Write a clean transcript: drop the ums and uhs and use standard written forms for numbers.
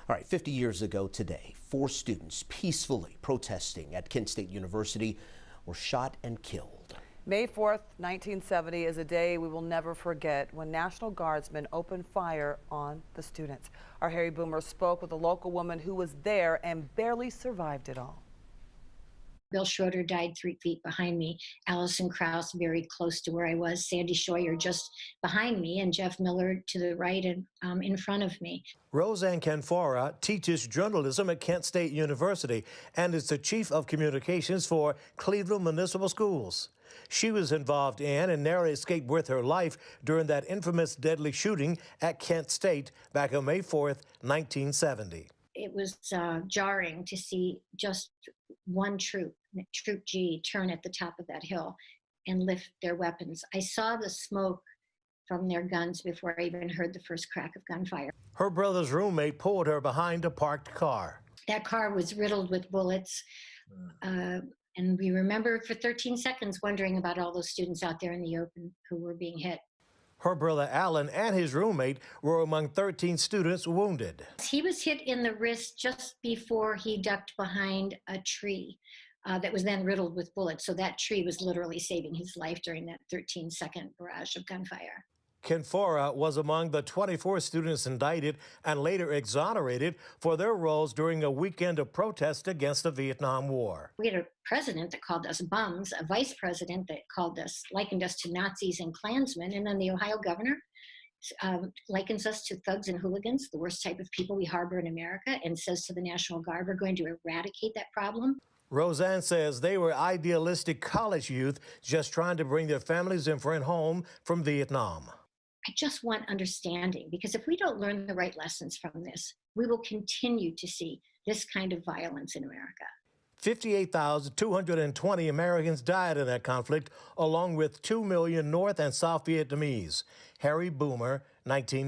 All right, 50 years ago today, 4 students peacefully protesting at Kent State University were shot and killed. May 4th, 1970 is a day we will never forget when National Guardsmen opened fire on the students. Our Harry Boomer spoke with a local woman who was there and barely survived it all. Bill Schroeder died 3 feet behind me. Allison Krause very close to where I was. Sandy Scheuer just behind me, and Jeff Miller to the right and in front of me. Roseann Canfora teaches journalism at Kent State University and is the chief of communications for Cleveland Municipal Schools. She was involved in and narrowly escaped with her life during that infamous deadly shooting at Kent State back on May 4th, 1970. It was jarring to see just one troop, Troop G, turn at the top of that hill and lift their weapons. I saw the smoke from their guns before I even heard the first crack of gunfire. Her brother's roommate pulled her behind a parked car. That car was riddled with bullets. And we remember for 13 seconds wondering about all those students out there in the open who were being hit. Her brother Alan and his roommate were among 13 students wounded. He was hit in the wrist just before he ducked behind a tree that was then riddled with bullets. So that tree was literally saving his life during that 13-second barrage of gunfire. Canfora was among the 24 students indicted and later exonerated for their roles during a weekend of protest against the Vietnam War. We had a president that called us bums, a vice president that likened us to Nazis and Klansmen, and then the Ohio governor likens us to thugs and hooligans, the worst type of people we harbor in America, and says to the National Guard, we're going to eradicate that problem. Roseann says they were idealistic college youth just trying to bring their families and friends home from Vietnam. I just want understanding, because if we don't learn the right lessons from this, we will continue to see this kind of violence in America. 58,220 Americans died in that conflict, along with 2 million North and South Vietnamese. Harry Boomer, 19.